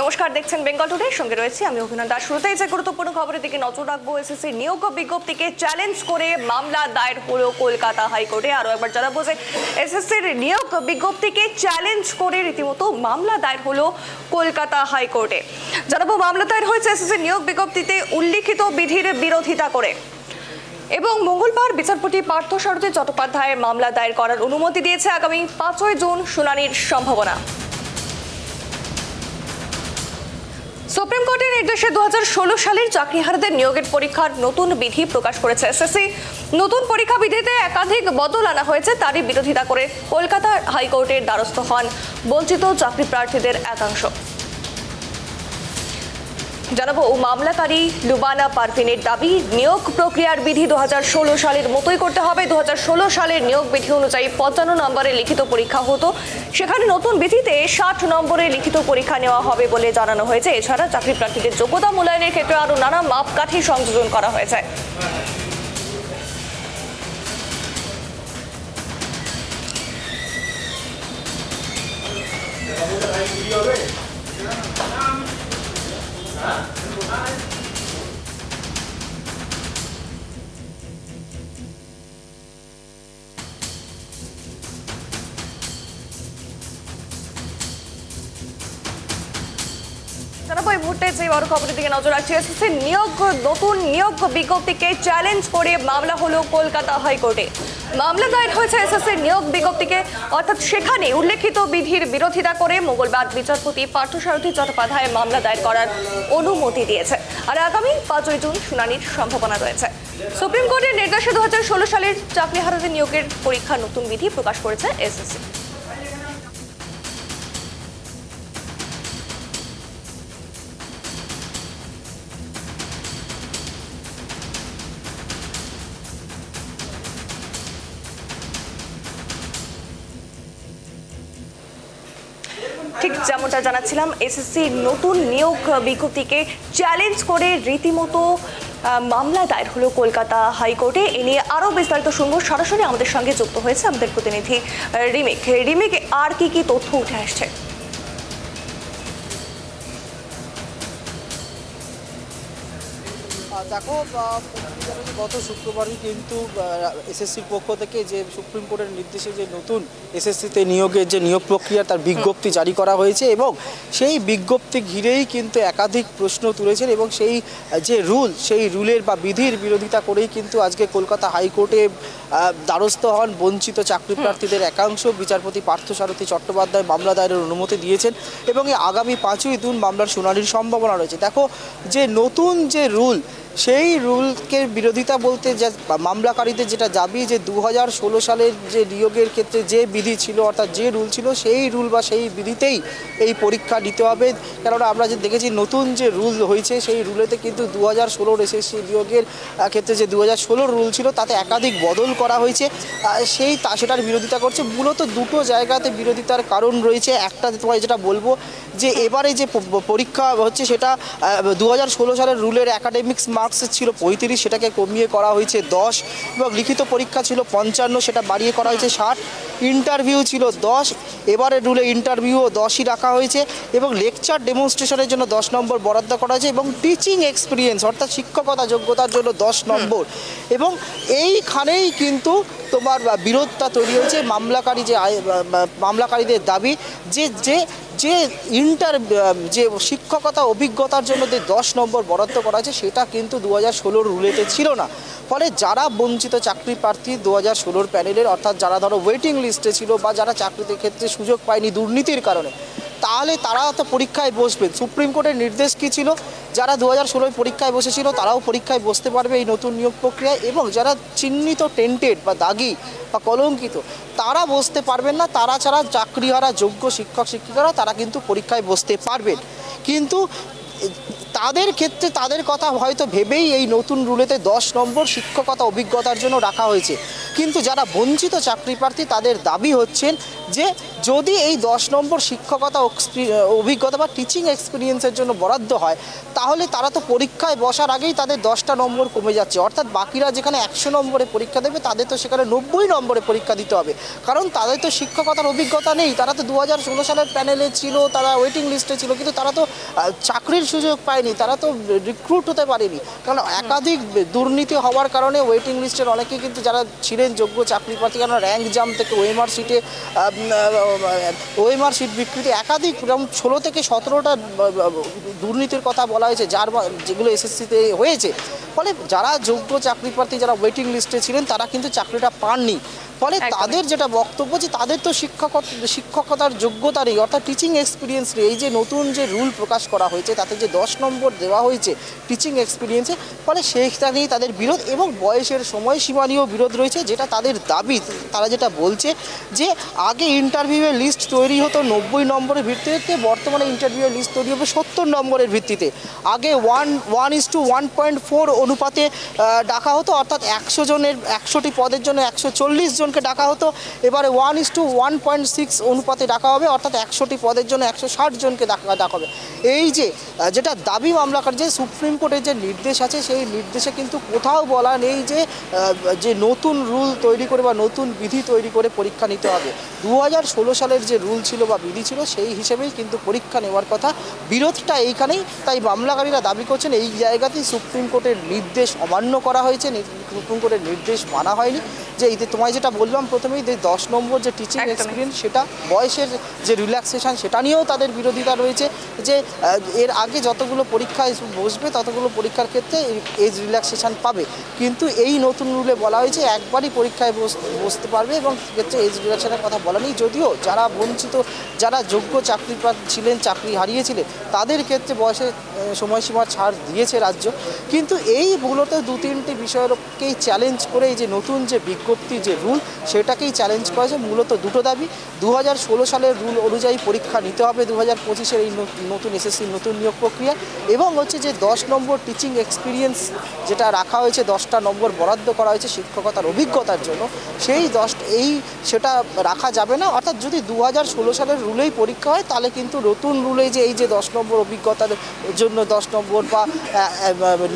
নমস্কার, দেখছেন বেঙ্গল টুডে, সঙ্গে রয়েছে আমি অভিনন্দা। শুরুতেই যে গুরুত্বপূর্ণ খবরের দিকে নজর রাখবো। এসএসসি নিয়োগ বিজ্ঞপ্তিকে চ্যালেঞ্জ করে মামলা দায়ের হলো কলকাতা হাইকোর্টে। আরও একবার জানাবো যে এসএসসির নিয়োগ বিজ্ঞপ্তিকে চ্যালেঞ্জ করে রীতিমতো মামলা দায়ের হলো কলকাতা হাইকোর্টে। জানাবো মামলা দায়ের হয়েছে এসএসসির নিয়োগ বিজ্ঞপ্তিতে উল্লিখিত বিধির বিরোধিতা করে এবং মঙ্গলবার বিচারপতি পার্থসারথী চট্টোপাধ্যায় মামলা দায়ের করার অনুমতি দিয়েছে। আগামী 5ই জুন শুনানির সম্ভাবনা। সুপ্রিম কোর্টের নির্দেশে 2016 সালের চাকরিহারাদের নিয়োগের পরীক্ষার নতুন বিধি প্রকাশ করেছে এসএসসি। নতুন পরীক্ষা বিধিতে একাধিক বদল আনা হয়েছে, তারই বিরোধিতা করে কলকাতা হাইকোর্টের দ্বারস্থ হন বঞ্চিত চাকরি প্রার্থীদের একাংশ। জানাবো মামলাকারী লুবানা পারভিনের দাবি, নিয়োগ প্রক্রিয়ার বিধি 2016 সালের মতোই করতে হবে। 2016 সালের নিয়োগ বিধি অনুযায়ী 55 নম্বরের লিখিত পরীক্ষা হতো, সেখানে নতুন বিধিতে 60 নম্বরের লিখিত পরীক্ষা নেওয়া হবে বলে জানানো হয়েছে। এছাড়া চাকরি প্রার্থীদের যোগ্যতা মূল্যায়নের ক্ষেত্রে আরও নানা মাপকাঠি সংযোজন করা হয়েছে। জানাবো এই মুহূর্তে যে বড় খবরের দিকে নজর রাখছি। এসএসসি নতুন নিয়োগ বিজ্ঞপ্তিকে চ্যালেঞ্জ করে মামলা হলো কলকাতা হাইকোর্টে। মামলা দায়ের হয়েছে এসএসসির নিয়োগ বিজ্ঞপ্তিকে, অর্থাৎ সেখানে উল্লেখিত বিধির বিরোধিতা করে মঙ্গলবার বিচারপতি পার্থসারথী চট্টোপাধ্যায় মামলা দায়ের করার অনুমতি দিয়েছে। আর আগামী 5ই জুন শুনানির সম্ভাবনা রয়েছে। সুপ্রিম কোর্টের নির্দেশে 2016 সালের চাকরিহারাদের নিয়োগের পরীক্ষার নতুন বিধি প্রকাশ করেছে এসএসসি। ঠিক যেমনটা জানাচ্ছিলাম, এসএসসি নতুন নিয়োগ বিজ্ঞপ্তিকে চ্যালেঞ্জ করে রীতিমতো মামলা দায়ের হলো কলকাতা হাইকোর্টে। এ নিয়ে আরও বিস্তারিত শুনবো। সরাসরি আমাদের সঙ্গে যুক্ত হয়েছে আমাদের প্রতিনিধি রিমিক। আর কি তথ্য উঠে আসছে? দেখো, গত শুক্রবারই কিন্তু এসএসসির পক্ষ থেকে যে সুপ্রিম কোর্টের নির্দেশে যে নতুন এসএসসিতে নিয়োগের যে নিয়োগ প্রক্রিয়া তার বিজ্ঞপ্তি জারি করা হয়েছে এবং সেই বিজ্ঞপ্তি ঘিরেই কিন্তু একাধিক প্রশ্ন তুলেছেন এবং সেই যে সেই রুলের বা বিধির বিরোধিতা করেই কিন্তু আজকে কলকাতা হাইকোর্টে দ্বারস্থ হন বঞ্চিত চাকরি প্রার্থীদের একাংশ। বিচারপতি পার্থসারথী চট্টোপাধ্যায় মামলা দায়েরের অনুমতি দিয়েছেন এবং আগামী 5ই জুন মামলার শুনানির সম্ভাবনা রয়েছে। দেখো, যে নতুন যে রুল, সেই রুলকে বিরোধিতা বলতে যে মামলাকারীদের যেটা দাবি যে 2016 সালের যে নিয়োগের ক্ষেত্রে যে বিধি ছিল, অর্থাৎ যে রুল ছিল, সেই রুল বা সেই বিধিতেই এই পরীক্ষা দিতে হবে। কেননা আমরা যে দেখেছি নতুন যে রুল হয়েছে সেই রুলেতে কিন্তু 2016 এসএসসি নিয়োগের ক্ষেত্রে যে 2016 রুল ছিল তাতে একাধিক বদল করা হয়েছে। সেটার বিরোধিতা করছে। মূলত দুটো জায়গাতে বিরোধিতার কারণ রয়েছে। একটা তোমায় যেটা বলবো যে এবারে যে পরীক্ষা হচ্ছে সেটা 2016 সালের রুলের একাডেমিক্স মার্কস ছিল 35, সেটাকে কমিয়ে করা হয়েছে 10 এবং লিখিত পরীক্ষা ছিল 55, সেটা বাড়িয়ে করা হয়েছে 60। ইন্টারভিউ ছিল 10, এবারের রুলে ইন্টারভিউও 10ই রাখা হয়েছে এবং লেকচার ডেমনস্ট্রেশনের জন্য 10 নম্বর বরাদ্দ করা হয়েছে এবং টিচিং এক্সপিরিয়েন্স অর্থাৎ শিক্ষকতা যোগ্যতার জন্য 10 নম্বর। এবং এইখানেই কিন্তু তোমার বিরোধটা তৈরি হয়েছে। মামলাকারীদের দাবি যে যে শিক্ষকতা অভিজ্ঞতার জন্য যে 10 নম্বর বরাদ্দ করা হয়েছে সেটা কিন্তু 2016 রুলেতে ছিল না। ফলে যারা বঞ্চিত চাকরি প্রার্থী 2016 প্যানেলের, অর্থাৎ যারা ধরো ওয়েটিং লিস্টে ছিল বা যারা চাকরিতে ক্ষেত্রে সুযোগ পায়নি দুর্নীতির কারণে, তাহলে তারা তো পরীক্ষায় বসবেন। সুপ্রিম কোর্টের নির্দেশ কী ছিল? যারা 2016 পরীক্ষায় বসেছিল তারাও পরীক্ষায় বসতে পারবে এই নতুন নিয়োগ প্রক্রিয়ায় এবং যারা চিহ্নিত টেন্টেড বা দাগি বা কলঙ্কিত তারা বসতে পারবেন না। তারা ছাড়া চাকরিহারা যোগ্য শিক্ষক শিক্ষিকারা তারা কিন্তু পরীক্ষায় বসতে পারবেন। কিন্তু তাদের ক্ষেত্রে তাদের কথা হয়তো ভেবেই এই নতুন রুলেতে 10 নম্বর শিক্ষকতা অভিজ্ঞতার জন্য রাখা হয়েছে। কিন্তু যারা বঞ্চিত চাকরি প্রার্থী তাদের দাবি হচ্ছেন যদি এই 10 নম্বর শিক্ষকতা অভিজ্ঞতা বা টিচিং এক্সপিরিয়েন্সের জন্য বরাদ্দ হয়, তাহলে তারা তো পরীক্ষায় বসার আগেই তাদের 10টা নম্বর কমে যাচ্ছে। অর্থাৎ বাকিরা যেখানে 100 নম্বরে পরীক্ষা দেবে, তাদের তো সেখানে 90 নম্বরে পরীক্ষা দিতে হবে, কারণ তাদের তো শিক্ষকতার অভিজ্ঞতা নেই। তারা তো 2016 সালের প্যানেলে ছিল, তারা ওয়েটিং লিস্টে ছিল, কিন্তু তারা তো চাকরির সুযোগ পায়নি, তারা তো রিক্রুট হতে পারেনি, কারণ একাধিক দুর্নীতি হওয়ার কারণে ওয়েটিং লিস্টের অনেকেই কিন্তু যারা ছিলেন যোগ্য চাকরি প্রার্থী, কারণ র্যাঙ্ক জাম্প থেকে ওএমআর সিট বিকৃতি একাধিক 16 থেকে 17টা দুর্নীতির কথা বলা হয়েছে, যেগুলো এসএসসিতে হয়েছে। ফলে যারা যোগ্য চাকরি প্রার্থী, যারা ওয়েটিং লিস্টে ছিলেন, তারা কিন্তু চাকরিটা পাননি। ফলে তাদের যেটা বক্তব্য, যে তাদের তো শিক্ষকতার যোগ্যতা নেই, অর্থাৎ টিচিং এক্সপিরিয়েন্স নেই। এই যে নতুন যে রুল প্রকাশ করা হয়েছে, তাতে যে 10 নম্বর দেওয়া হয়েছে টিচিং এক্সপিরিয়েন্সে, ফলে সেইটা নিয়েই তাদের বিরোধ, এবং বয়সের সময়সীমা নিয়েও বিরোধ রয়েছে, যেটা তাদের দাবি। তারা যেটা বলছে যে আগে ইন্টারভিউয়ের লিস্ট তৈরি হতো 90 নম্বরের ভিত্তিতে, বর্তমানে ইন্টারভিউয়ের লিস্ট তৈরি হবে 70 নম্বরের ভিত্তিতে। আগে 1:1.4 অনুপাতে ডাকা হতো, অর্থাৎ 100টি পদের জন্য 140 জনকে ডাকা হতো। এবারে 1:1.6 অনুপাতে ডাকা হবে, অর্থাৎ 100টি পদের জন্য 160 জনকে ডাকা হবে। এই যেটা দাবি মামলাকারী, যে সুপ্রিম কোর্টের যে নির্দেশ আছে, সেই নির্দেশে কিন্তু কোথাও বলা নেই যে নতুন রুল তৈরি করে বা নতুন বিধি তৈরি করে পরীক্ষা নিতে হবে। 2016 সালের যে রুল ছিল বা বিধি ছিল, সেই হিসেবেই কিন্তু পরীক্ষা নেওয়ার কথা। বিরোধটা এইখানেই। তাই মামলাকারীরা দাবি করছেন এই জায়গাতেই সুপ্রিম কোর্টের নির্দেশ অমান্য করা হয়েছে, সুপ্রিম কোর্টের নির্দেশ মানা হয়নি। যে তোমায় যেটা বললাম প্রথমেই, যে 10 নম্বর যে টিচিং এক্সপিরিয়েন্স, সেটা বয়সের যে রিল্যাক্সেশন, সেটা নিয়েও তাদের বিরোধিতা রয়েছে। যে এর আগে যতগুলো পরীক্ষায় বসবে, ততগুলো পরীক্ষার ক্ষেত্রে এজ রিল্যাক্সেশন পাবে, কিন্তু এই নতুন রুলে বলা হয়েছে একবারই পরীক্ষায় বসতে পারবে, এবং ক্ষেত্রে এজ রিল্যাক্সেশনের কথা বলা নেই। যদিও যারা বঞ্চিত, যারা যোগ্য চাকরি ছিলেন, চাকরি হারিয়েছিলেন, তাদের ক্ষেত্রে বয়সের সময়সীমার ছাড় দিয়েছে রাজ্য। কিন্তু এই মূলত 2-3টি বিষয়কেই চ্যালেঞ্জ করে এই যে নতুন যে বিজ্ঞপ্তি, যে রুল, সেটাকেই চ্যালেঞ্জ করেছে। মূলত দুটো দাবি: 2016 সালের রুল অনুযায়ী পরীক্ষা নিতে হবে 2025-এর এই নতুন এসএসসির নতুন নিয়োগ প্রক্রিয়া, এবং হচ্ছে যে 10 নম্বর টিচিং এক্সপিরিয়েন্স যেটা রাখা হয়েছে, 10টা নম্বর বরাদ্দ করা হয়েছে শিক্ষকতার অভিজ্ঞতার জন্য, সেটা রাখা যাবে না। অর্থাৎ যদি 2016 সালের রুলেই পরীক্ষা হয়, তাহলে কিন্তু নতুন রুলে যে এই যে 10 নম্বর অভিজ্ঞতার জন্য 10 নম্বর বা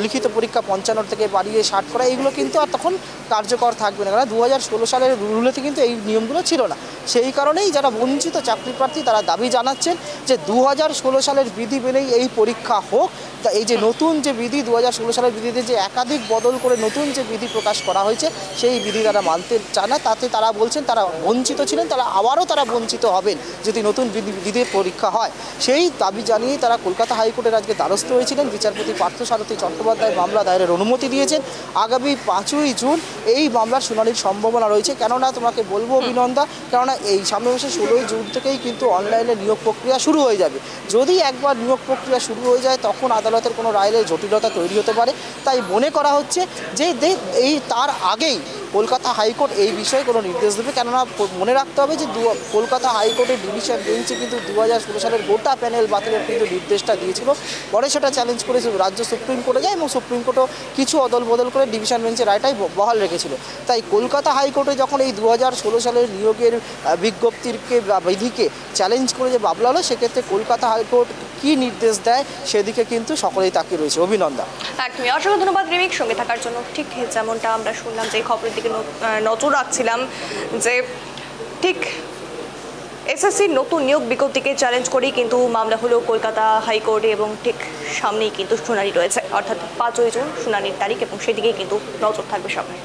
লিখিত পরীক্ষা 55 থেকে বাড়িয়ে 60 করা, এইগুলো কিন্তু আর তখন কার্যকর থাকবে না, কারণ 2016 সালের রুলেতে কিন্তু এই নিয়মগুলো ছিল না। সেই কারণেই যারা বঞ্চিত চাকরি প্রার্থী, তারা দাবি জানাচ্ছেন যে 2016 সালের বিধি মেনেই এই পরীক্ষা হোক। তা এই যে নতুন যে বিধি, 2016 সালের বিধিতে যে একাধিক বদল করে নতুন যে বিধি প্রকাশ করা হয়েছে, সেই বিধি তারা মানতে চায় না। তাতে তারা বলছেন তারা বঞ্চিত ছিলেন, আবারও তারা বঞ্চিত হবেন যদি নতুন বিধির পরীক্ষা হয়। সেই দাবি জানিয়েই তারা কলকাতা হাইকোর্টের আজকে দ্বারস্থ হয়েছিলেন। বিচারপতি পার্থসারথী চট্টোপাধ্যায় মামলা দায়েরের অনুমতি দিয়েছেন। আগামী 5ই জুন এই মামলার শুনানির সম্ভাবনা রয়েছে। কেননা তোমাকে বলবো অভিনন্দা, কেননা এই সামনে মাসে 16ই জুন থেকেই কিন্তু অনলাইনে নিয়োগ প্রক্রিয়া শুরু হয়ে যাবে। যদি একবার নিয়োগ প্রক্রিয়া শুরু হয়ে যায়, তখন আদালতের কোনো রায়ে জটিলতা তৈরি হতে পারে। তাই মনে করা হচ্ছে যে তার আগেই কলকাতা হাইকোর্ট এই বিষয়ে কোনো নির্দেশ দেবে। কেননা মনে রাখতে হবে যে কলকাতা হাইকোর্টের ডিভিশন বেঞ্চে কিন্তু 2016 সালের গোটা প্যানেল বাতিলের কিন্তু নির্দেশটা দিয়েছিল। পরে সেটা চ্যালেঞ্জ করে রাজ্য সুপ্রিম কোর্টে যায়, এবং সুপ্রিম কোর্টও কিছু অদল বদল করে ডিভিশন বেঞ্চের রায়টাই বহাল রেখেছিল। তাই কলকাতা হাইকোর্টে যখন এই 2016 সালের নিয়োগের বিজ্ঞপ্তিকে বা বিধিকে চ্যালেঞ্জ করে যে মামলা হলো, সেক্ষেত্রে কলকাতা হাইকোর্ট কী নির্দেশ দেয়, সেদিকে কিন্তু সকলেই তাকিয়ে রয়েছে। অভিনন্দন। একদমই, অসংখ্য ধন্যবাদ রিমিক সঙ্গে থাকার জন্য। ঠিক যেমনটা আমরা শুনলাম, যে খবরের দিকে নজর রাখছিলাম, যে ঠিক এসএসসির নতুন নিয়োগ বিজ্ঞপ্তিকে চ্যালেঞ্জ করেই কিন্তু মামলা হলো কলকাতা হাইকোর্টে, এবং ঠিক সামনেই কিন্তু শুনানি রয়েছে, অর্থাৎ 5ই জুন শুনানির তারিখ, এবং সেদিকেই কিন্তু নজর থাকবে সবাই।